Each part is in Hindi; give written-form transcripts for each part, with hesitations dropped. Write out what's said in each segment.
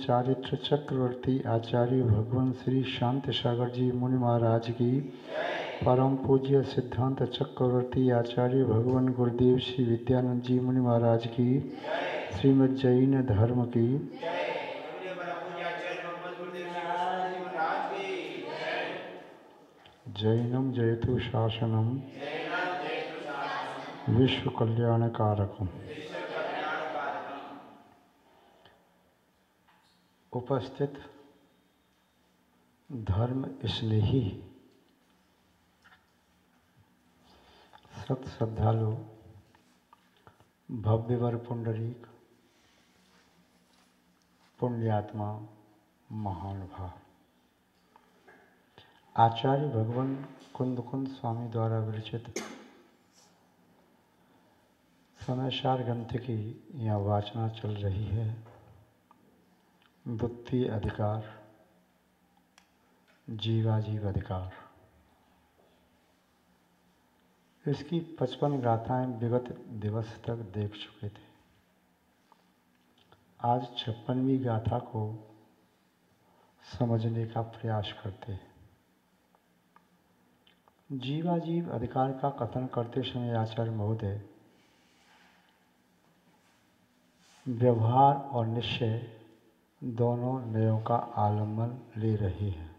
चारित्र चक्रवर्ती आचार्य भगवान श्री शांति सागर जी मुनि महाराज की, परम पूज्य सिद्धांत चक्रवर्ती आचार्य भगवान गुरुदेव श्री विद्यानंद जी मुनि महाराज की, श्रीमद् जैन धर्म की, जैनम जयतु शासनम विश्व कल्याणकारकम। उपस्थित धर्म स्नेही सत श्रद्धालु भव्यवर पुंडरीक पुण्यात्मा महानुभाव, आचार्य भगवान कुंद स्वामी द्वारा विरचित समयसार ग्रंथ की यहाँ वाचना चल रही है। बुद्धि अधिकार, जीवाजीव अधिकार। इसकी 55 गाथाएं विगत दिवस तक देख चुके थे। आज 56वीं गाथा को समझने का प्रयास करते हैं। जीवाजीव अधिकार का कथन करते समय आचार्य महोदय व्यवहार और निश्चय दोनों नयों का आलम्बन ले रहे हैं।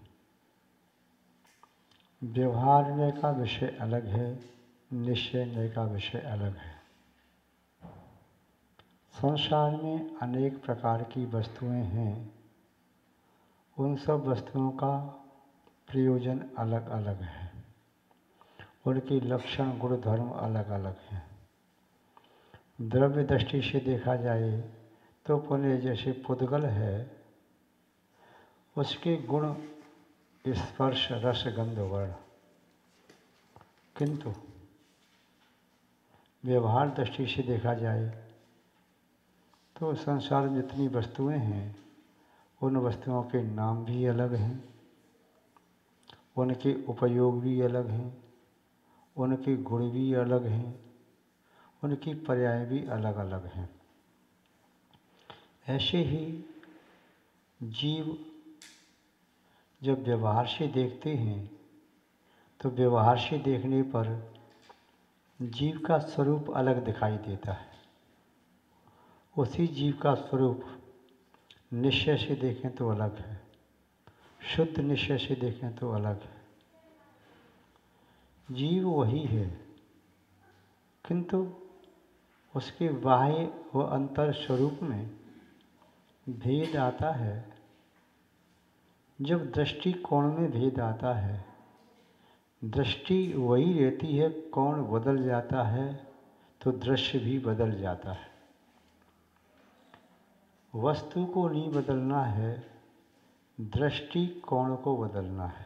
व्यवहार नय का विषय अलग है, निश्चय नय का विषय अलग है। संसार में अनेक प्रकार की वस्तुएं हैं। उन सब वस्तुओं का प्रयोजन अलग अलग है, उनके लक्षण गुण धर्म अलग अलग हैं। द्रव्य दृष्टि से देखा जाए तो पुण्य जैसे पुद्गल है, उसके गुण स्पर्श रस गंध वर्ण, किंतु व्यवहार दृष्टि से देखा जाए तो संसार में जितनी वस्तुएं हैं उन वस्तुओं के नाम भी अलग हैं, उनके उपयोग भी अलग हैं, उनके गुण भी अलग हैं, उनकी पर्याय भी अलग अलग हैं। ऐसे ही जीव जब व्यवहार से देखते हैं तो व्यवहार से देखने पर जीव का स्वरूप अलग दिखाई देता है। उसी जीव का स्वरूप निश्चय से देखें तो अलग है, शुद्ध निश्चय से देखें तो अलग है। जीव वही है, किंतु उसके बाह्य व अंतर स्वरूप में भेद आता है। जब दृष्टिकोण में भेद आता है, दृष्टि वही रहती है, कोण बदल जाता है तो दृश्य भी बदल जाता है। वस्तु को नहीं बदलना है, दृष्टिकोण को बदलना है।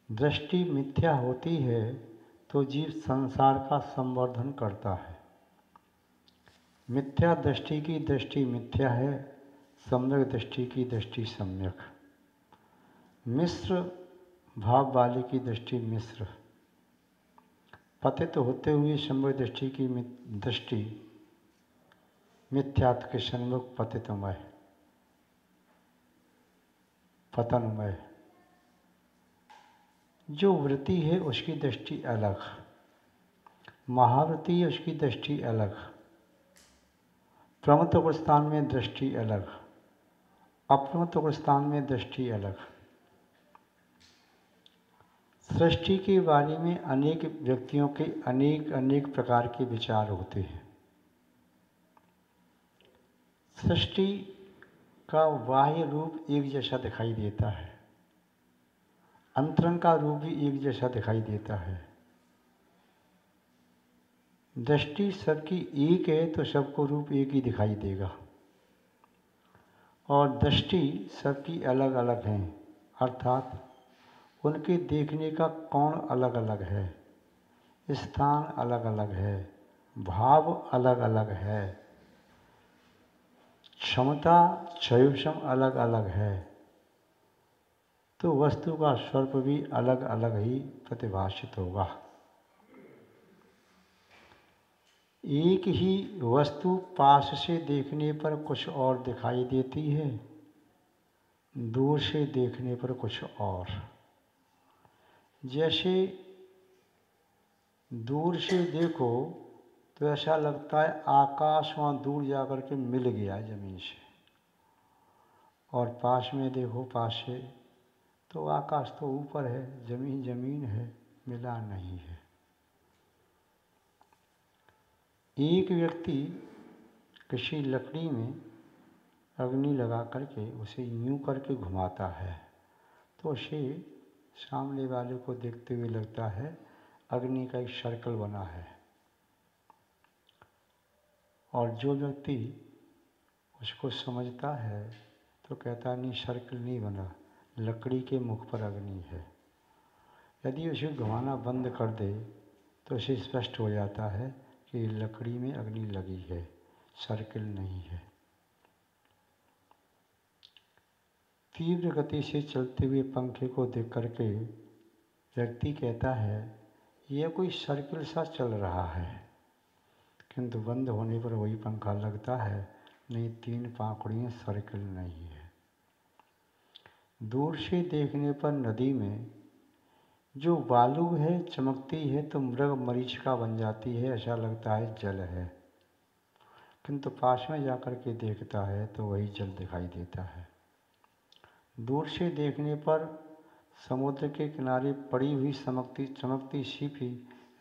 दृष्टि मिथ्या होती है तो जीव संसार का संवर्धन करता है। मिथ्या दृष्टि की दृष्टि मिथ्या है, सम्यक दृष्टि की दृष्टि सम्यक। मिश्र भाव वाले की दृष्टि मिश्र, पतित होते हुए सम्यक दृष्टि की दृष्टि मिथ्यात्व के सन्मुख पतितमय, पतनमय। जो वृत्ति है उसकी दृष्टि अलग, महावृत्ति है उसकी दृष्टि अलग, प्रमत्त स्थान में दृष्टि अलग, अप्रमत्त स्थान में दृष्टि अलग। सृष्टि के बारे में अनेक व्यक्तियों के अनेक अनेक प्रकार के विचार होते हैं। सृष्टि का बाह्य रूप एक जैसा दिखाई देता है, अंतरंग का रूप भी एक जैसा दिखाई देता है। दृष्टि सबकी एक है तो सबको रूप एक ही दिखाई देगा, और दृष्टि सबकी अलग अलग है, अर्थात उनके देखने का कोण अलग अलग है, स्थान अलग अलग है, भाव अलग अलग है, क्षमता क्षयोक्षम अलग अलग है, तो वस्तु का स्वरूप भी अलग अलग ही प्रतिभाषित होगा। एक ही वस्तु पास से देखने पर कुछ और दिखाई देती है, दूर से देखने पर कुछ और। जैसे दूर से देखो तो ऐसा लगता है आकाश वहाँ दूर जाकर के मिल गया ज़मीन से, और पास में देखो पास से तो आकाश तो ऊपर है, ज़मीन ज़मीन है, मिला नहीं है। एक व्यक्ति किसी लकड़ी में अग्नि लगा करके उसे यूं करके घुमाता है तो उसे सामने वाले को देखते हुए लगता है अग्नि का एक सर्कल बना है, और जो व्यक्ति उसको समझता है तो कहता नहीं सर्कल नहीं बना, लकड़ी के मुख पर अग्नि है। यदि उसे घुमाना बंद कर दे तो उसे स्पष्ट हो जाता है कि लकड़ी में अग्नि लगी है, सर्कल नहीं है। तीव्र गति से चलते हुए पंखे को देख करके व्यक्ति कहता है यह कोई सर्कल सा चल रहा है, किंतु बंद होने पर वही पंखा लगता है नहीं, तीन पाखड़ियाँ, सर्कल नहीं है। दूर से देखने पर नदी में जो बालू है चमकती है तो मृग मरीचिका बन जाती है, ऐसा लगता है जल है, किंतु पास में जाकर के देखता है तो वही जल दिखाई देता है। दूर से देखने पर समुद्र के किनारे पड़ी हुई चमकती चमकती सीपी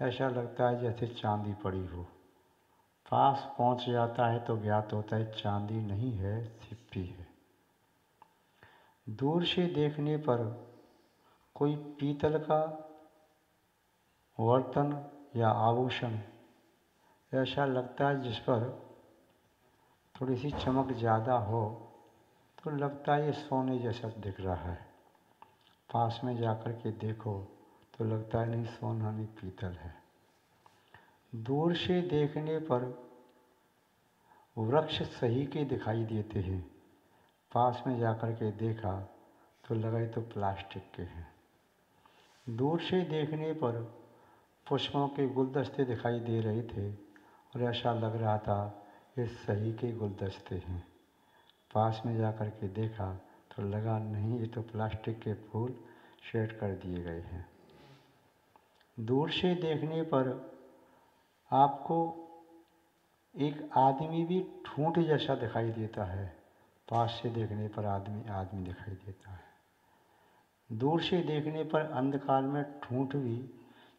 ऐसा लगता है जैसे चांदी पड़ी हो, पास पहुंच जाता है तो ज्ञात होता है चांदी नहीं है, सिप्पी है। दूर से देखने पर कोई पीतल का बर्तन या आभूषण ऐसा लगता है जिस पर थोड़ी सी चमक ज़्यादा हो तो लगता है ये सोने जैसा दिख रहा है, पास में जाकर के देखो तो लगता है नहीं सोना नहीं पीतल है। दूर से देखने पर वृक्ष सही के दिखाई देते हैं, पास में जाकर के देखा तो लगा तो प्लास्टिक के हैं। दूर से देखने पर पुष्पों के गुलदस्ते दिखाई दे रहे थे और ऐसा लग रहा था ये सही के गुलदस्ते हैं, पास में जाकर के देखा तो लगा नहीं ये तो प्लास्टिक के फूल सेट कर दिए गए हैं। दूर से देखने पर आपको एक आदमी भी ठूंठ जैसा दिखाई देता है, पास से देखने पर आदमी दिखाई देता है। दूर से देखने पर अंधकार में ठूंठ भी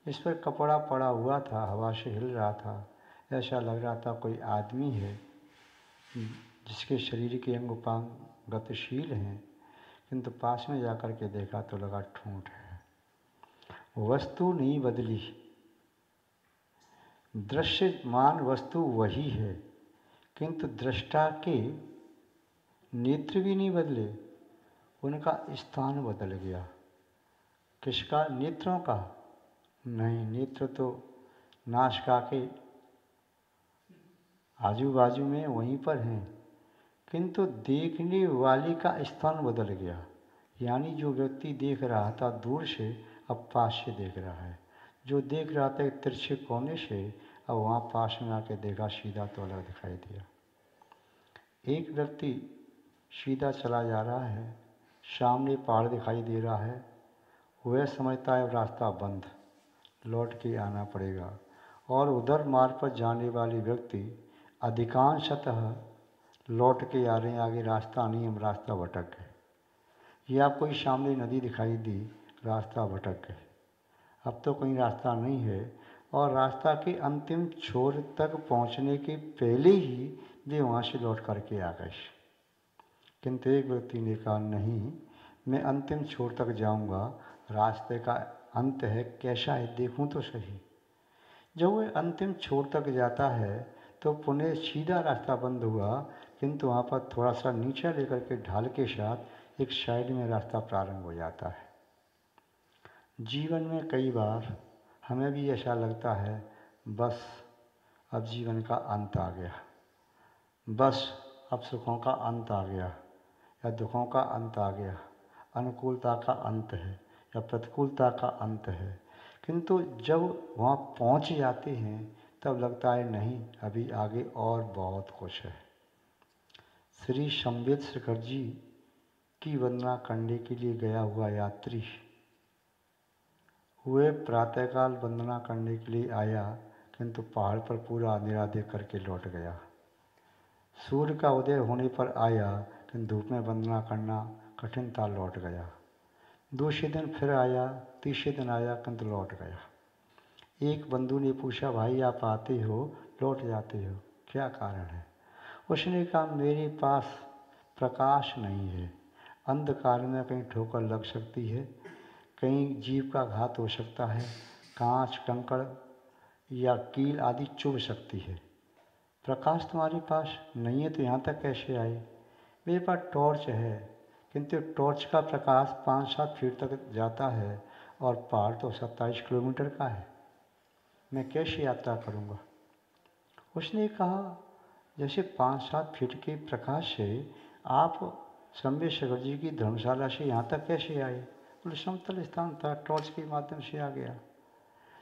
इस पर कपड़ा पड़ा हुआ था, हवा से हिल रहा था, ऐसा लग रहा था कोई आदमी है जिसके शरीर के अंग उपांग गतिशील हैं, किंतु पास में जाकर के देखा तो लगा ठूंठ है। वस्तु नहीं बदली, दृश्यमान वस्तु वही है, किंतु दृष्टा के नेत्र भी नहीं बदले, उनका स्थान बदल गया। किसका? नेत्रों का नहीं, नेत्र तो नासिका के आजू बाजू में वहीं पर हैं, किंतु देखने वाले का स्थान बदल गया। यानी जो व्यक्ति देख रहा था दूर से अब पास से देख रहा है, जो देख रहा था एक तिरछे कोने से अब वहाँ पास में आके देखा सीधा तो अलग दिखाई दिया। एक व्यक्ति सीधा चला जा रहा है, सामने पहाड़ दिखाई दे रहा है, वह समझता है रास्ता बंद, लौट के आना पड़ेगा, और उधर मार्ग पर जाने वाले व्यक्ति अधिकांशतः लौट के आ रहे हैं, आगे रास्ता नहीं, हम रास्ता भटक गए। या कोई सामने नदी दिखाई दी, रास्ता भटक गए, अब तो कोई रास्ता नहीं है, और रास्ता के अंतिम छोर तक पहुंचने के पहले ही वे वहाँ से लौट करके आ गए। किंतु एक व्यक्ति ने कहा नहीं, मैं अंतिम छोर तक जाऊंगा, रास्ते का अंत है, कैसा है देखूं तो सही। जब वह अंतिम छोर तक जाता है तो पुनः सीधा रास्ता बंद हुआ, किंतु वहाँ पर थोड़ा सा नीचे लेकर के ढाल के साथ एक साइड में रास्ता प्रारंभ हो जाता है। जीवन में कई बार हमें भी ऐसा लगता है बस अब जीवन का अंत आ गया, बस अब सुखों का अंत आ गया या दुखों का अंत आ गया, अनुकूलता का अंत है या प्रतिकूलता का अंत है। किंतु जब वहाँ पहुँच जाते हैं तब लगता है नहीं, अभी आगे और बहुत कुछ है। श्री संबित शेखर जी की वंदना करने के लिए गया हुआ यात्री वे प्रातःकाल वंदना करने के लिए आया, किंतु पहाड़ पर पूरा अंधेरा देख करके लौट गया। सूर्य का उदय होने पर आया, किंतु धूप में वंदना करना कठिन था, लौट गया। दूसरे दिन फिर आया, तीसरे दिन आया, किंतु लौट गया। एक बंधु ने पूछा, भाई आप आते हो लौट जाते हो, क्या कारण है? उसने कहा, मेरे पास प्रकाश नहीं है, अंधकार में कहीं ठोकर लग सकती है, कहीं जीव का घात हो सकता है, कांच कंकड़ या कील आदि चुभ सकती है। प्रकाश तुम्हारे पास नहीं है तो यहाँ तक कैसे आए? मेरे पास टॉर्च है, किंतु टॉर्च का प्रकाश 5-7 फीट तक जाता है और पहाड़ तो 27 किलोमीटर का है, मैं कैसे यात्रा करूँगा? उसने कहा, जैसे 5-7 फीट के प्रकाश से आप संबित शेखर जी की धर्मशाला से यहाँ तक कैसे आए? बोले समतल स्थान था, टॉर्च के माध्यम से आ गया।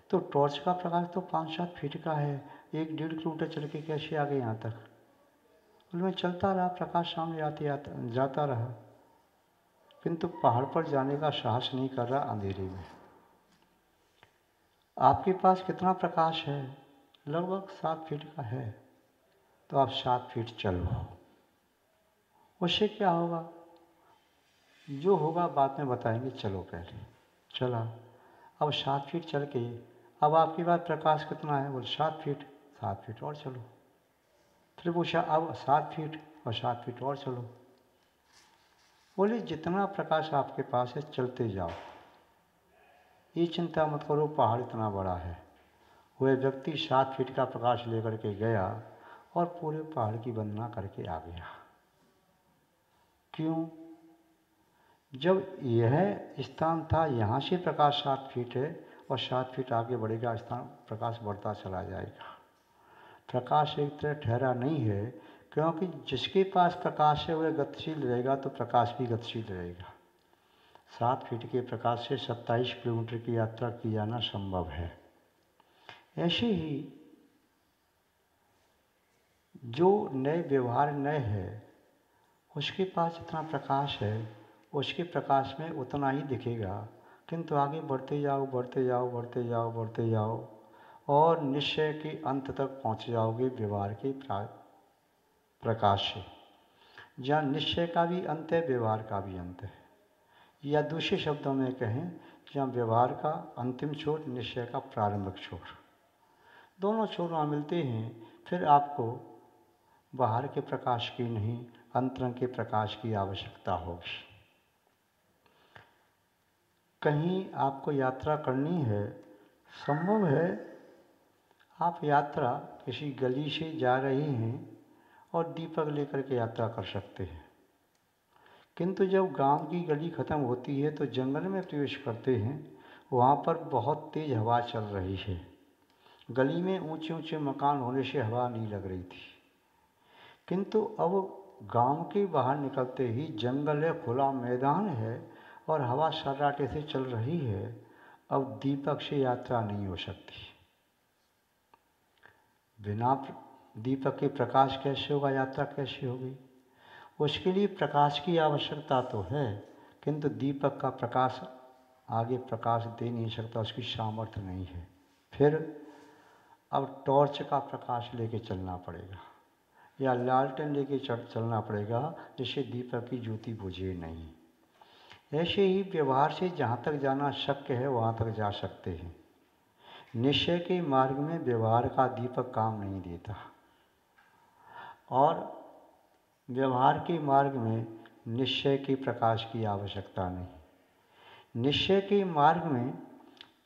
तो टॉर्च का प्रकाश तो 5-7 फीट का है, 1-1.5 किलोमीटर चल के कैसे आ गए यहाँ तक? बोले मैं चलता रहा, प्रकाश सामने आते आते जाता रहा, किंतु पहाड़ पर जाने का साहस नहीं कर रहा अंधेरे में। आपके पास कितना प्रकाश है? लगभग 7 फीट का है। तो आप 7 फीट चलो, उससे क्या होगा? जो होगा बाद में बताएंगे, चलो पहले। चला, अब 7 फीट चल के अब आपके पास प्रकाश कितना है? बोले 7 फीट। 7 फीट और चलो। फिर पूछा, अब 7 फीट और 7 फीट और चलो। बोले जितना प्रकाश आपके पास है चलते जाओ, ये चिंता मत करो, पहाड़ इतना बड़ा है। वह व्यक्ति 7 फीट का प्रकाश लेकर के गया और पूरे पहाड़ की वंदना करके आ गया। क्यों? जब यह स्थान था, यहाँ से प्रकाश 7 फीट है और 7 फीट आगे बढ़ेगा, स्थान प्रकाश बढ़ता चला जाएगा। प्रकाश एक तरह ठहरा नहीं है, क्योंकि जिसके पास प्रकाश है वह गतिशील रहेगा, तो प्रकाश भी गतिशील रहेगा। 7 फीट के प्रकाश से 27 किलोमीटर की यात्रा की जाना संभव है। ऐसे ही जो नए व्यवहार नए है, उसके पास जितना प्रकाश है उसके प्रकाश में उतना ही दिखेगा, किंतु आगे बढ़ते जाओ बढ़ते जाओ बढ़ते जाओ बढ़ते जाओ और निश्चय के अंत तक पहुंच जाओगे व्यवहार के प्रकाश से। जहाँ निश्चय का भी अंत है, व्यवहार का भी अंत है, या दूसरे शब्दों में कहें, जहाँ व्यवहार का अंतिम छोर, निश्चय का प्रारंभिक छोर, दोनों छोर वहाँ मिलते हैं। फिर आपको बाहर के प्रकाश की नहीं, अंतरंग के प्रकाश की आवश्यकता होगी। कहीं आपको यात्रा करनी है, संभव है आप यात्रा किसी गली से जा रहे हैं और दीपक लेकर के यात्रा कर सकते हैं, किंतु जब गांव की गली ख़त्म होती है तो जंगल में प्रवेश करते हैं, वहाँ पर बहुत तेज़ हवा चल रही है। गली में ऊंचे ऊंचे मकान होने से हवा नहीं लग रही थी, किंतु अब गांव के बाहर निकलते ही जंगल है, खुला मैदान है और हवा सर्राटे से चल रही है। अब दीपक से यात्रा नहीं हो सकती। बिना दीपक के प्रकाश कैसे होगा, यात्रा कैसे होगी? उसके लिए प्रकाश की आवश्यकता तो है, किंतु दीपक का प्रकाश आगे प्रकाश दे नहीं सकता, उसकी सामर्थ्य नहीं है। फिर अब टॉर्च का प्रकाश लेके चलना पड़ेगा या लालटेन लेके चलना पड़ेगा, जिससे दीपक की ज्योति बुझे नहीं। ऐसे ही व्यवहार से जहाँ तक जाना शक्य है वहाँ तक जा सकते हैं। निश्चय के मार्ग में व्यवहार का दीपक काम नहीं देता और व्यवहार के मार्ग में निश्चय के प्रकाश की आवश्यकता नहीं। निश्चय के मार्ग में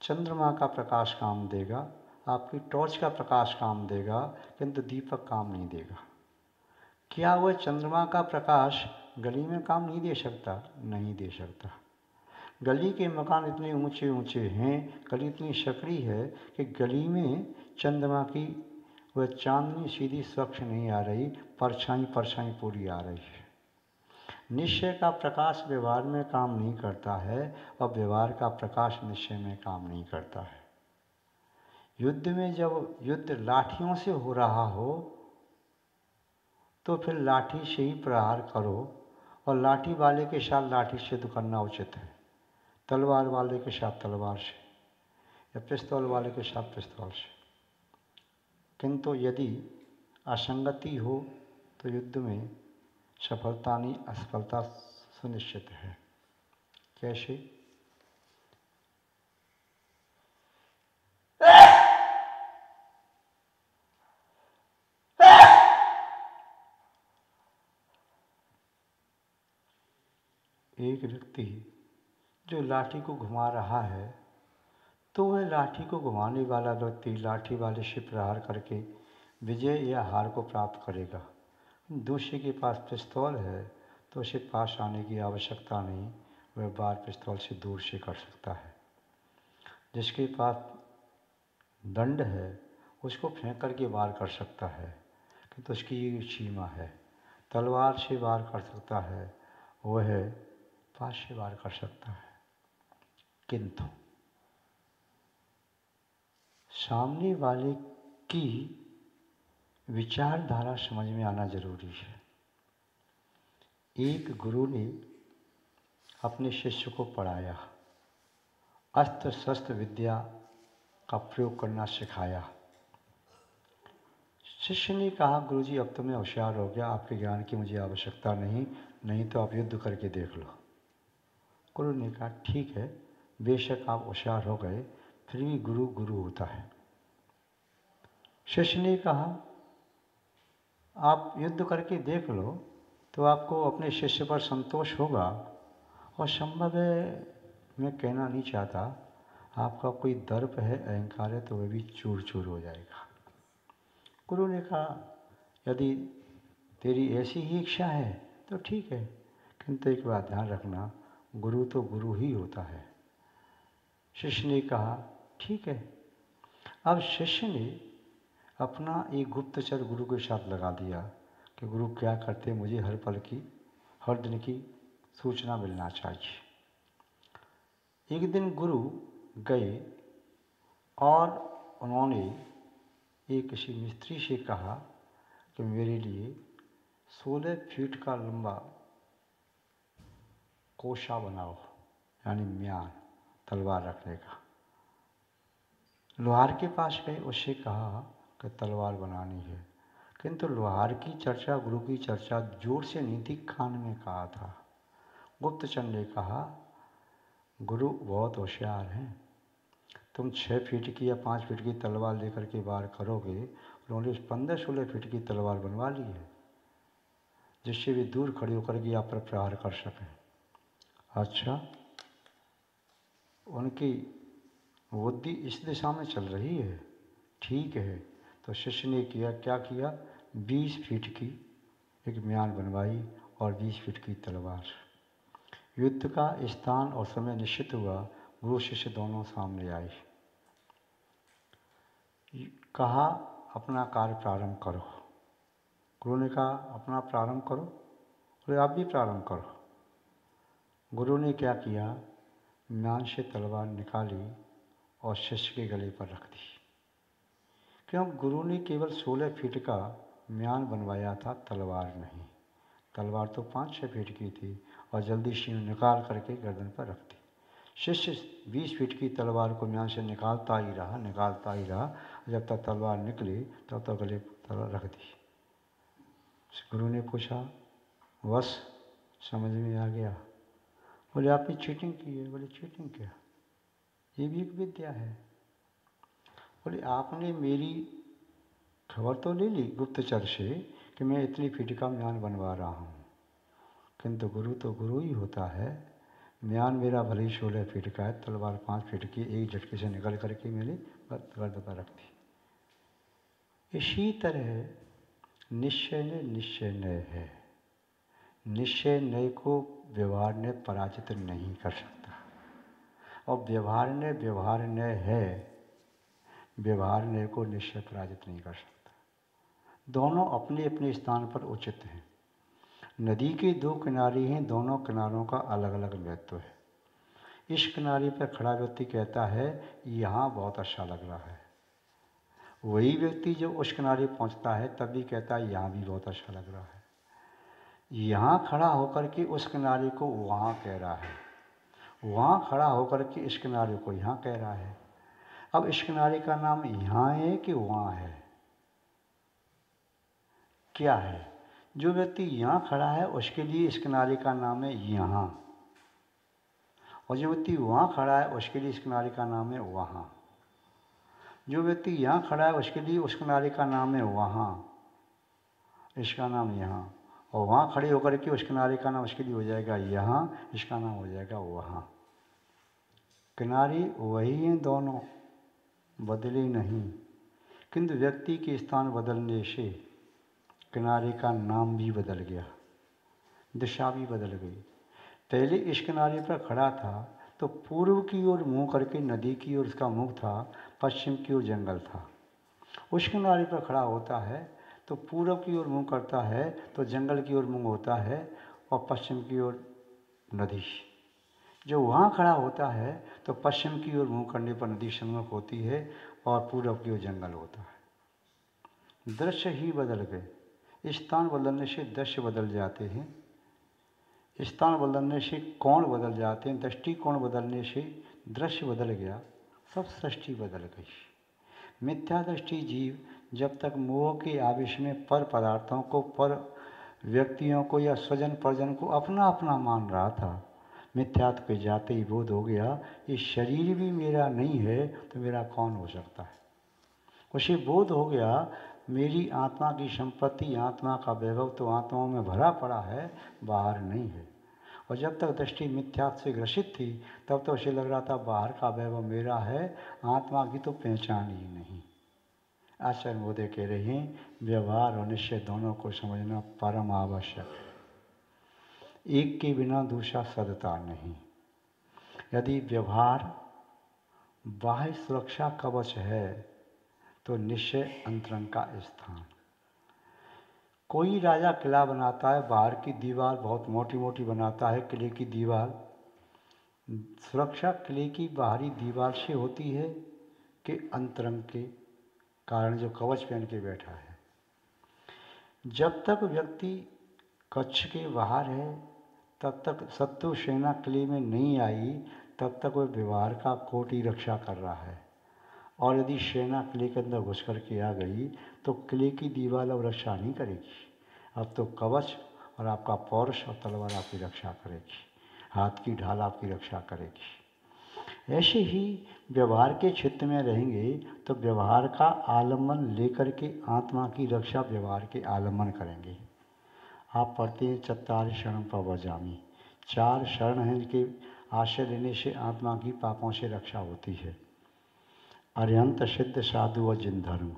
चंद्रमा का प्रकाश काम देगा, आपकी टॉर्च का प्रकाश काम देगा, किंतु दीपक काम नहीं देगा। क्या वह चंद्रमा का प्रकाश गली में काम नहीं दे सकता? नहीं दे सकता। गली के मकान इतने ऊंचे ऊंचे हैं, गली इतनी सकड़ी है कि गली में चंद्रमा की वह चांदनी सीधी स्वच्छ नहीं आ रही, परछाई परछाई पूरी आ रही है। निश्चय का प्रकाश व्यवहार में काम नहीं करता है और व्यवहार का प्रकाश निश्चय में काम नहीं करता है। युद्ध में जब युद्ध लाठियों से हो रहा हो तो फिर लाठी से ही प्रहार करो, और लाठी वाले के साथ लाठी से तो करना उचित है, तलवार वाले के साथ तलवार से, या पिस्तौल वाले के साथ पिस्तौल से। किंतु यदि असंगति हो तो युद्ध में सफलता नहीं, असफलता सुनिश्चित है। कैसे? एक व्यक्ति जो लाठी को घुमा रहा है तो वह लाठी को घुमाने वाला व्यक्ति लाठी वाले से प्रहार करके विजय या हार को प्राप्त करेगा। दूसरे के पास पिस्तौल है तो उसे पास आने की आवश्यकता नहीं, वह वार पिस्तौल से दूर से कर सकता है। जिसके पास दंड है उसको फेंक करके वार कर सकता है, किंतु उसकी एक सीमा है। तलवार से वार कर सकता है, वह पास से वार कर सकता है, किंतु सामने वाले की विचारधारा समझ में आना जरूरी है। एक गुरु ने अपने शिष्य को पढ़ाया, अस्त्र शस्त्र विद्या का प्रयोग करना सिखाया। शिष्य ने कहा, गुरुजी अब तो मैं होशियार हो गया, आपके ज्ञान की मुझे आवश्यकता नहीं, नहीं तो आप युद्ध करके देख लो। गुरु ने कहा, ठीक है, बेशक आप होशियार हो गए, फिर भी गुरु गुरु होता है। शिष्य ने कहा, आप युद्ध करके देख लो तो आपको अपने शिष्य पर संतोष होगा, और संभव है, मैं कहना नहीं चाहता, आपका कोई दर्प है, अहंकार है, तो वह भी चूर चूर हो जाएगा। गुरु ने कहा, यदि तेरी ऐसी ही इच्छा है तो ठीक है, किंतु एक बात ध्यान रखना, गुरु तो गुरु ही होता है। शिष्य ने कहा, ठीक है। अब शिष्य ने अपना एक गुप्तचर गुरु के साथ लगा दिया कि गुरु क्या करते, मुझे हर पल की, हर दिन की सूचना मिलना चाहिए। एक दिन गुरु गए और उन्होंने एक किसी मिस्त्री से कहा कि मेरे लिए 16 फीट का लंबा कोशा बनाओ, यानी म्यान, तलवार रखने का। लोहार के पास गए, उससे कहा कि तलवार बनानी है, किंतु लोहार की चर्चा, गुरु की चर्चा जोर से नहीं थी, कान में कहा था। गुप्तचर ने कहा, गुरु बहुत होशियार हैं, तुम 6 फीट की या 5 फीट की तलवार लेकर के वार करोगे, उन्होंने 15-16 फीट की तलवार बनवा ली है, जिससे वे दूर खड़े होकर के आप पर प्रहार कर सकें। अच्छा, उनकी बुद्धि इस दिशा में चल रही है, ठीक है। तो शिष्य ने किया, क्या किया, 20 फीट की एक म्यान बनवाई और 20 फीट की तलवार। युद्ध का स्थान और समय निश्चित हुआ, गुरु शिष्य दोनों सामने आए। कहा, अपना कार्य प्रारंभ करो। गुरु ने कहा, अपना प्रारंभ करो, बोले आप भी प्रारंभ करो। गुरु ने क्या किया, म्यान से तलवार निकाली और शिष्य के गले पर रख दी। क्यों? गुरु ने केवल 16 फीट का म्यान बनवाया था, तलवार नहीं। तलवार तो 5-6 फीट की थी और जल्दी से निकाल करके गर्दन पर रख दी। शिष्य 20 फीट की तलवार को म्यान से निकालता ही रहा, जब तक तलवार निकली तब तक गले पर रख दी। गुरु ने पूछा, बस समझ में आ गया? बोले आपने चीटिंग की है। बोले चीटिंग क्या? ये भी एक विद्या है। बोले आपने मेरी खबर तो ले ली गुप्तचर से कि मैं इतनी फीट का म्यान बनवा रहा हूँ, किंतु गुरु तो गुरु ही होता है। म्यान मेरा भले ही 16 फीट का है, तलवार 5 फीट की एक झटके से निकल करके मेरे गर्दन पर रख दी। इसी तरह निश्चय नय है। निश्चय नय को व्यवहार ने पराजित नहीं कर सकता, और व्यवहार नय है, व्यवहार नय को निश्चय पराजित नहीं कर सकता। दोनों अपने अपने स्थान पर उचित हैं। नदी के 2 किनारे हैं, दोनों किनारों का अलग अलग महत्व है। इस किनारे पर खड़ा व्यक्ति कहता है यहाँ बहुत अच्छा लग रहा है, वही व्यक्ति जब उस किनारे पहुंचता है तब भी कहता है यहाँ भी बहुत अच्छा लग रहा है। यहाँ खड़ा होकर के उस किनारे को वहाँ कह रहा है, वहाँ खड़ा होकर के इस किनारे को यहाँ कह रहा है। अब इस किनारे का नाम यहाँ है कि वहाँ है? क्या है? जो व्यक्ति यहाँ खड़ा है उसके लिए इस किनारे का नाम है यहाँ, और जो व्यक्ति वहाँ खड़ा है उसके लिए इस किनारे का नाम है वहाँ। जो व्यक्ति यहाँ खड़ा है उसके लिए उस किनारे का नाम है वहाँ, इसका नाम यहाँ, और वहाँ खड़े होकर के उस किनारे का नाम उसके लिए हो जाएगा यहाँ, इसका नाम हो जाएगा वहाँ। किनारे वही हैं दोनों, बदले नहीं, किंतु व्यक्ति के स्थान बदलने से किनारे का नाम भी बदल गया, दिशा भी बदल गई। पहले इस किनारे पर खड़ा था तो पूर्व की ओर मुँह करके नदी की ओर उसका मुख था, पश्चिम की ओर जंगल था। उस किनारे पर खड़ा होता है तो पूर्व की ओर मुँह करता है तो जंगल की ओर मुँह होता है, और पश्चिम की ओर नदी। जो वहाँ खड़ा होता है तो पश्चिम की ओर मुँह करने पर नदी सम्मुख होती है और पूर्व की ओर जंगल होता है। दृश्य ही बदल गए। स्थान बदलने से दृश्य बदल जाते हैं, स्थान बदलने से कोण बदल जाते हैं, दृष्टिकोण बदलने से दृश्य बदल गया, सब सृष्टि बदल गई। मिथ्या दृष्टि जीव जब तक मोह के आवेश में पर पदार्थों को, पर व्यक्तियों को या स्वजन परिजन को अपना अपना मान रहा था, मिथ्यात्व के जाते ही बोध हो गया ये शरीर भी मेरा नहीं है तो मेरा कौन हो सकता है। उसे बोध हो गया मेरी आत्मा की संपत्ति, आत्मा का वैभव तो आत्माओं में भरा पड़ा है, बाहर नहीं है। और जब तक दृष्टि मिथ्यात्व से ग्रसित थी तब तो उसे लग रहा था बाहर का वैभव मेरा है, आत्मा की तो पहचान ही नहीं। आचार्य मोदे कह रहे हैं व्यवहार और निश्चय दोनों को समझना परम आवश्यक है। एक के बिना दूसरा सदता नहीं। यदि व्यवहार बाह्य सुरक्षा कवच है तो निश्चय अंतरंग का स्थान। कोई राजा किला बनाता है, बाहर की दीवार बहुत मोटी मोटी बनाता है, किले की दीवार। सुरक्षा किले की बाहरी दीवार से होती है कि अंतरंग के कारण जो कवच पहन के बैठा है। जब तक व्यक्ति कक्ष के बाहर है तब तक शत्रु सेना किले में नहीं आई, तब तक वह व्यवहार का कोटि रक्षा कर रहा है। और यदि सेना किले के अंदर घुस कर के आ गई तो किले की दीवार अब रक्षा नहीं करेगी, अब तो कवच और आपका पौरुष और तलवार आपकी रक्षा करेगी, हाथ की ढाल आपकी रक्षा करेगी। ऐसे ही व्यवहार के क्षेत्र में रहेंगे तो व्यवहार का आलम्बन लेकर के आत्मा की रक्षा व्यवहार के आलम्बन करेंगे। आप पढ़ते हैं चत्वारि शरणं प्रव्रजामि, 4 शरण हैं जिनके आश्रय लेने से आत्मा की पापों से रक्षा होती है। अरिहंत सिद्ध साधु व जिन धर्म।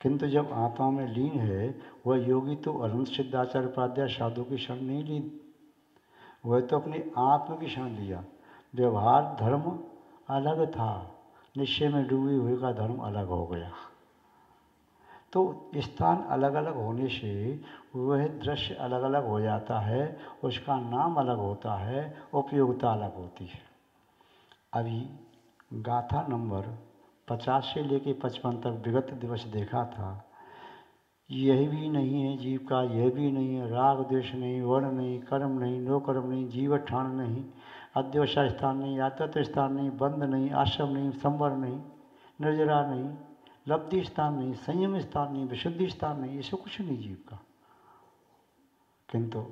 किंतु जब आत्मा में लीन है वह योगी तो अनंत सिद्धाचार्य उपाध्याय साधु की शरण नहीं ली, वह तो अपने आत्मा की शरण लिया। व्यवहार धर्म अलग था, निश्चय में डूबे हुए का धर्म अलग हो गया। तो स्थान अलग अलग होने से वह दृश्य अलग अलग हो जाता है, उसका नाम अलग होता है, उपयोगिता अलग होती है। अभी गाथा नंबर 50 से लेके 55 तक विगत दिवस देखा था। यह भी नहीं है जीव का, यह भी नहीं है, राग द्वेष नहीं, वर्ण नहीं, कर्म नहीं, नो कर्म नहीं, जीव ठाण नहीं, अध्यवसाय स्थान नहीं, आतत्व स्थान नहीं, बंध नहीं, आश्रम नहीं, संवर नहीं, निर्जरा नहीं, लब्धि स्थान नहीं, संयम स्थान नहीं, विशुद्धि स्थान नहीं, ये सब कुछ नहीं जीव का। किंतु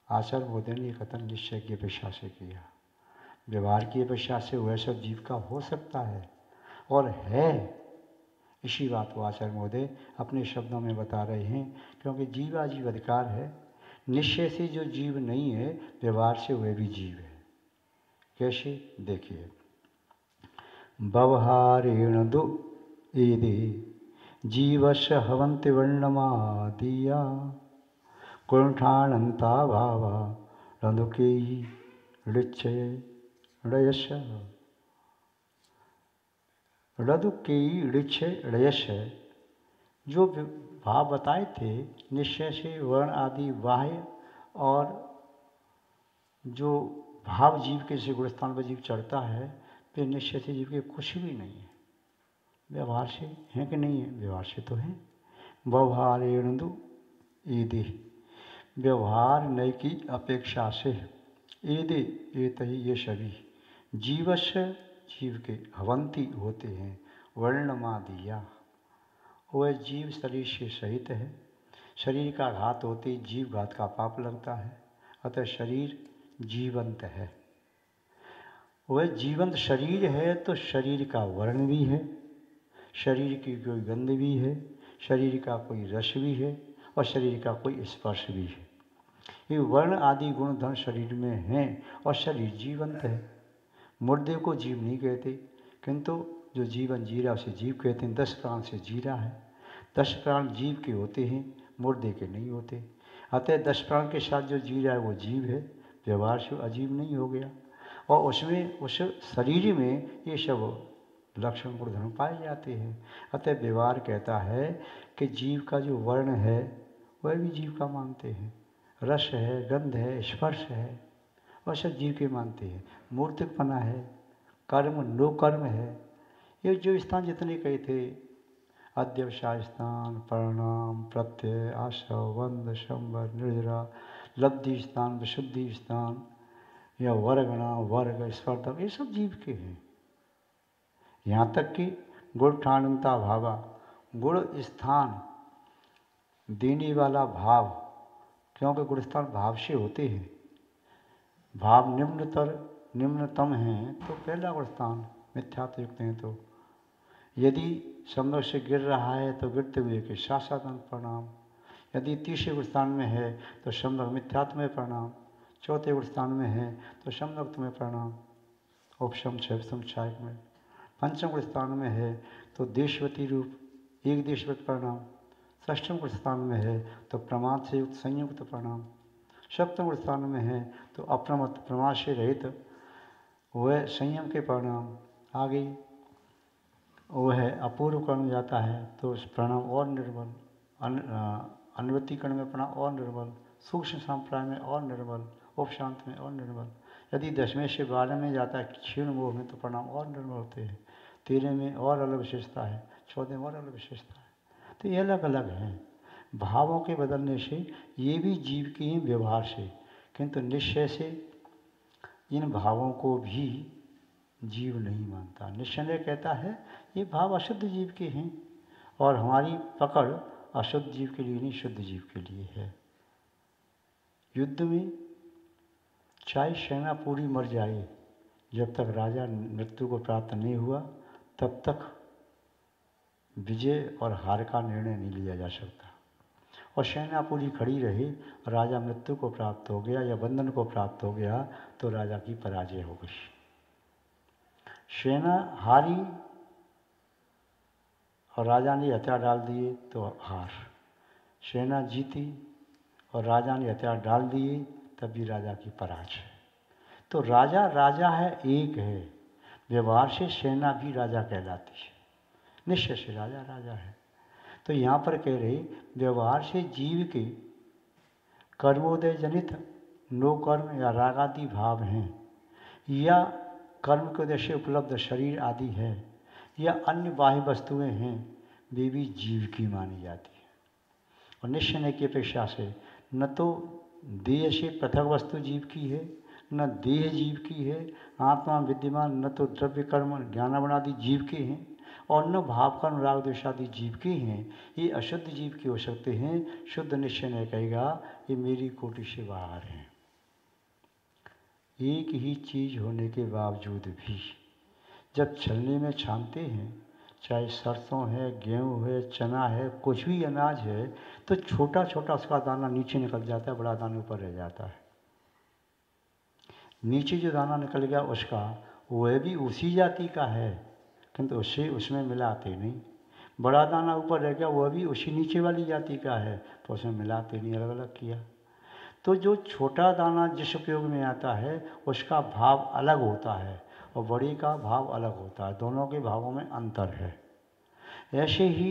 आचार्य बोधन ने कथन निश्चय की अपेक्षा से किया, व्यवहार की अपेक्षा से वह सब जीव का हो सकता है और है। इसी बात को आचार्य महोदय अपने शब्दों में बता रहे हैं, क्योंकि जीवाजीव अधिकार है। निश्चय से जो जीव नहीं है व्यवहार से वह भी जीव है। कैसे? देखिए, व्यवहारेण दु एदे जीवस्य हवन्ति वर्णमादिया कुण्ठानन्ता भावा रंधुकेयी ऋच्छये ऋयस्य रदुकेयी ऋच्छय ऋयस्य। जो भाव बताए थे निश्चय से वर्ण आदि बाह्य और जो भाव जीव के से गुणस्थान पर जीव चढ़ता है, फिर निश्चय से जीव के कुछ भी नहीं है। व्यवहार से हैं कि नहीं है? व्यवहार से तो है। व्यवहारेणु ईदे, व्यवहार नय की अपेक्षा से ईदे एत ही ये सभी जीवस्य जीव के हवंती होते हैं वर्णमादिया। वह जीव शरीर से सहित है। शरीर का घात होते ही जीव घात का पाप लगता है, अतः शरीर जीवंत है। वह जीवंत शरीर है तो शरीर का वर्ण भी है, शरीर की कोई गंध भी है, शरीर का कोई रस भी है और शरीर का कोई स्पर्श भी है। ये वर्ण आदि गुण धन शरीर में हैं और शरीर जीवंत है। मुर्दे को जीव नहीं कहते, किंतु जो जीवन जी रहा उसे जीव कहते हैं। 10 प्राण से जी रहा है। 10 प्राण जीव के होते हैं, मुर्दे के नहीं होते। अतः 10 प्राण के साथ जो जी रहा है वो जीव है, व्यवहार से अजीब नहीं हो गया। और उसमें उस शरीर में ये सब लक्षण गुण धर्म पाए जाते हैं। अतः व्यवहार कहता है कि जीव का जो वर्ण है वह भी जीव का मानते हैं, रस है, गंध है, स्पर्श है, वह सब जीव के मानते हैं। मूर्तिकपना है, कर्म नो कर्म है। ये जो स्थान जितने कहे थे, अध्यवसाय स्थान, परिणाम, प्रत्यय, आशव, वंद, संवर, निर्जरा, लब्धि स्थान, विशुद्धि स्थान या वर्गणा, वर्ग, स्पर्धक, ये सब जीव के हैं। यहाँ तक कि गुण ठानता भावा, गुण स्थान देने वाला भाव, क्योंकि गुण स्थान भाव से होते हैं। भाव निम्नतम हैं तो पहला गुण स्थान मिथ्यात्व युक्त हैं। तो यदि संभव से गिर रहा है तो गिरते हुए के साथ साथ प्रणाम। यदि तीसरे गुण स्थान में है तो संभव मिथ्यात्व में प्रणाम। चौथे गुण स्थान में है तो संभव में प्रणाम, उपशम छम छायक में। पंचम गुण स्थान में है तो देशवती रूप एक देशवत प्रणाम। षष्ठम गुण स्थान में है तो प्रमाद से युक्त संयुक्त प्रणाम। सप्तम गुण स्थान में है तो अप्रमत्त प्रमाद से रहित वह संयम के प्रणाम। आगे वह अपूर्व कर्ण जाता है तो उस प्रणाम और निर्बल, अनुवृत्ति कर्ण में प्रणाम और निर्बल, सूक्ष्म संप्राय में और निर्बल, उपशांत में और निर्बल। यदि 10वें से 12 में जाता है क्षीण मोह में तो प्रणाम और निर्बल होते हैं। 13 में और अलग विशेषता है, 14 में और अलग विशेषता है। तो ये अलग अलग हैं। भावों के बदलने से ये भी जीव के ही व्यवहार से, किंतु निश्चय से इन भावों को भी जीव नहीं मानता। निश्चय कहता है ये भाव अशुद्ध जीव के हैं और हमारी पकड़ अशुद्ध जीव के लिए नहीं, शुद्ध जीव के लिए है। युद्ध में चाहे सेना पूरी मर जाए, जब तक राजा मृत्यु को प्राप्त नहीं हुआ तब तक विजय और हार का निर्णय नहीं लिया जा सकता। और सेना पूरी खड़ी रही, राजा मृत्यु को प्राप्त हो गया या बंधन को प्राप्त हो गया तो राजा की पराजय हो गई। सेना हारी और राजा ने हथियार डाल दिए तो हार। सेना जीती और राजा ने हथियार डाल दिए तब भी राजा की पराजय। तो राजा राजा है, एक है। व्यवहार से सेना भी राजा कहलाती है, निश्चय से राजा राजा है। तो यहाँ पर कह रहे व्यवहार से जीव के कर्मोदय जनित नो कर्म या रागादि भाव हैं, या कर्म के उद्देश्य से उपलब्ध शरीर आदि है, या अन्य बाह्य वस्तुएं हैं, वे भी जीव की मानी जाती है। और निश्चय की अपेक्षा से न तो देह से पृथक वस्तु जीव की है, न देह जीव की है। आत्मा विद्यमान न तो द्रव्य कर्म ज्ञानावण आदि जीव के हैं और न भाव कर्म राग द्वेष आदि जीव के हैं। ये अशुद्ध जीव के हो सकते हैं। शुद्ध निश्चय कहेगा ये मेरी कोटि से बाहर हैं। एक ही चीज होने के बावजूद भी जब छलने में छानते हैं, चाहे सरसों है, गेहूँ है, चना है, कुछ भी अनाज है, तो छोटा छोटा उसका दाना नीचे निकल जाता है, बड़ा दाना ऊपर रह जाता है। नीचे जो दाना निकल गया उसका, वह भी उसी जाति का है, किंतु उससे उसमें मिलाते नहीं। बड़ा दाना ऊपर रह गया, वह भी उसी नीचे वाली जाति का है, तो उसमें मिलाते नहीं, अलग अलग किया। तो जो छोटा दाना जिस उपयोग में आता है उसका भाव अलग होता है और बड़े का भाव अलग होता है। दोनों के भावों में अंतर है। ऐसे ही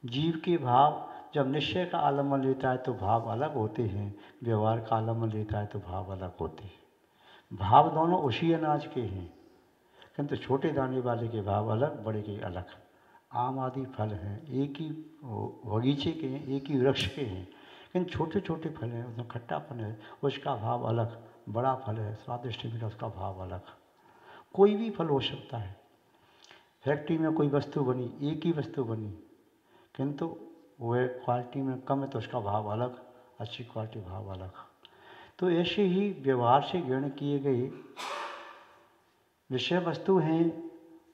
जीव के भाव जब निश्चय का आलम्बन लेता है तो भाव अलग होते हैं, व्यवहार का आलम्बन लेता है तो भाव अलग होते हैं। भाव दोनों उसी अनाज के हैं, किंतु छोटे दाने वाले के भाव अलग, बड़े के अलग। आम आदि फल हैं, एक ही बगीचे के हैं, एक ही वृक्ष के हैं, लेकिन छोटे छोटे फल हैं, उसमें खट्टापन है, उसका भाव अलग। बड़ा फल है, स्वादिष्ट मीठा, उसका भाव अलग। कोई भी फल हो सकता है। फैक्ट्री में कोई वस्तु बनी, एक ही वस्तु बनी, किंतु वह क्वालिटी में कम है तो उसका भाव अलग, अच्छी क्वालिटी भाव अलग। तो ऐसे ही व्यवहार से ग्रहण किए गए विषय वस्तु हैं,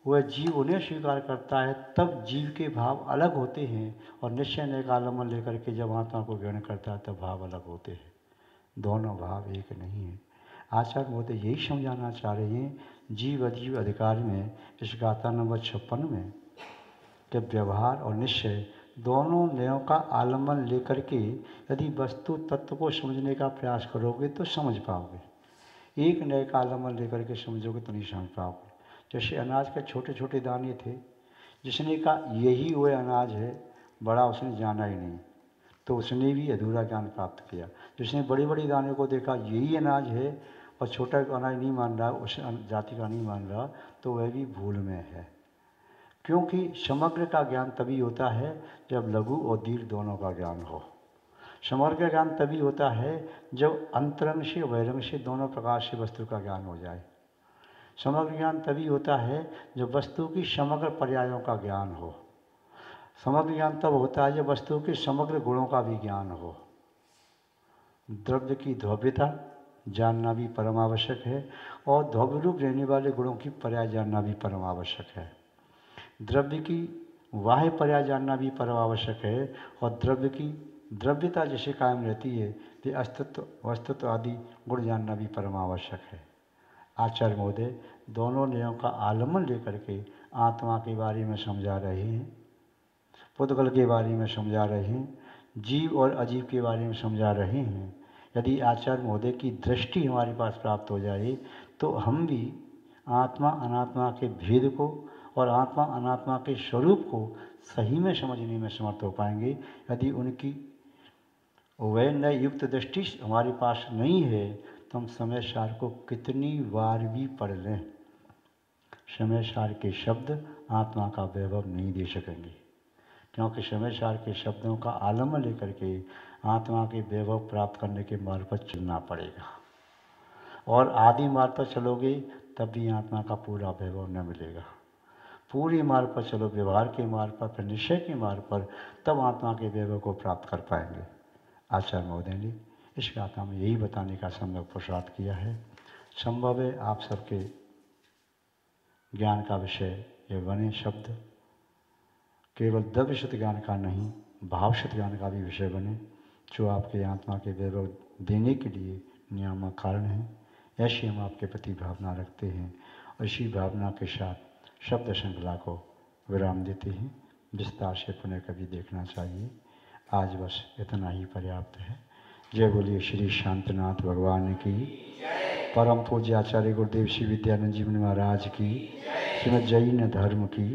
वह जीव उन्हें स्वीकार करता है, तब जीव के भाव अलग होते हैं। और निश्चय नए का आलम्बन लेकर के जब आत्मा को ग्रहण करता है तब भाव अलग होते हैं। दोनों भाव एक नहीं है। आचार्य महोदय यही समझाना चाह रहे हैं जीव अजीव अधिकार में, इस गाथा नंबर 56 में, कि व्यवहार और निश्चय दोनों नयों का आलम्बन लेकर के यदि वस्तु तत्व को समझने का प्रयास करोगे तो समझ पाओगे। एक नए का आलम्बन लेकर के समझोगे तो नहीं समझ पाओगे। जैसे अनाज के छोटे छोटे दाने थे, जिसने कहा यही वह अनाज है, बड़ा उसने जाना ही नहीं, तो उसने भी अधूरा ज्ञान प्राप्त किया। जिसने बड़ी बड़ी दाने को देखा यही अनाज है और छोटा अनाज नहीं मान रहा, उस जाति का नहीं मान रहा, तो वह भी भूल में है। क्योंकि समग्र का ज्ञान तभी होता है जब लघु और दीर्घ दोनों का ज्ञान हो। समग्र ज्ञान तभी होता है जब अंतरंग से बहिरंग से दोनों प्रकार से वस्तु का ज्ञान हो जाए। समग्र ज्ञान तभी होता है जब वस्तु की समग्र पर्यायों का ज्ञान हो। समग्र ज्ञान तब होता है जब वस्तु के समग्र गुणों का भी ज्ञान हो। द्रव्य की द्रव्यता जानना भी परम आवश्यक है और द्रव्य रूप रहने वाले गुणों की पर्याय जानना भी परम आवश्यक है। द्रव्य की बाह्य पर्याय जानना भी परम आवश्यक है और द्रव्य की द्रव्यता जिसे कायम रहती है, वे अस्तित्व वस्तुत्व आदि गुण जानना भी परम आवश्यक है। आचार्य महोदय दोनों नियमों का आलम्बन लेकर के आत्मा के बारे में समझा रहे हैं, पुद्गल के बारे में समझा रहे हैं, जीव और अजीव के बारे में समझा रहे हैं। यदि आचार्य महोदय की दृष्टि हमारे पास प्राप्त हो जाए तो हम भी आत्मा अनात्मा के भेद को और आत्मा अनात्मा के स्वरूप को सही में समझने में समर्थ हो पाएंगे। यदि उनकी वह नए युक्त दृष्टि हमारे पास नहीं है तो हम समय सार को कितनी बार भी पढ़ लें, समय सार के शब्द आत्मा का वैभव नहीं दे सकेंगे। क्योंकि समय सार के शब्दों का आलम्बन लेकर के आत्मा के वैभव प्राप्त करने के मार्ग पर चलना पड़ेगा। और आदि मार्ग पर चलोगे तब भी आत्मा का पूरा वैभव न मिलेगा। पूरे मार्ग पर चलो, व्यवहार के मार्ग पर, फिर निश्चय के मार्ग पर, तब आत्मा के वैभव को प्राप्त कर पाएंगे। आचार्य महोदय ने इस गाथा में यही बताने का संभव पुरुषार्थ किया है। संभव है आप सबके ज्ञान का विषय ये बने शब्द केवल द्रव्यशुद्ध ज्ञान का नहीं, भावशुद्ध ज्ञान का भी विषय बने, जो आपके आत्मा के वैभव देने के लिए नियामक कारण है। ऐसी हम आपके प्रति भावना रखते हैं और इसी भावना के साथ शब्द श्रृंखला को विराम देते हैं। विस्तार से पुनः कभी देखना चाहिए। आज बस इतना ही पर्याप्त है। जय बोलिए श्री शांतनाथ भगवान की, परम पूज्य आचार्य गुरुदेव श्री विद्यानंद जी महाराज की, श्रीमद् जैन धर्म की।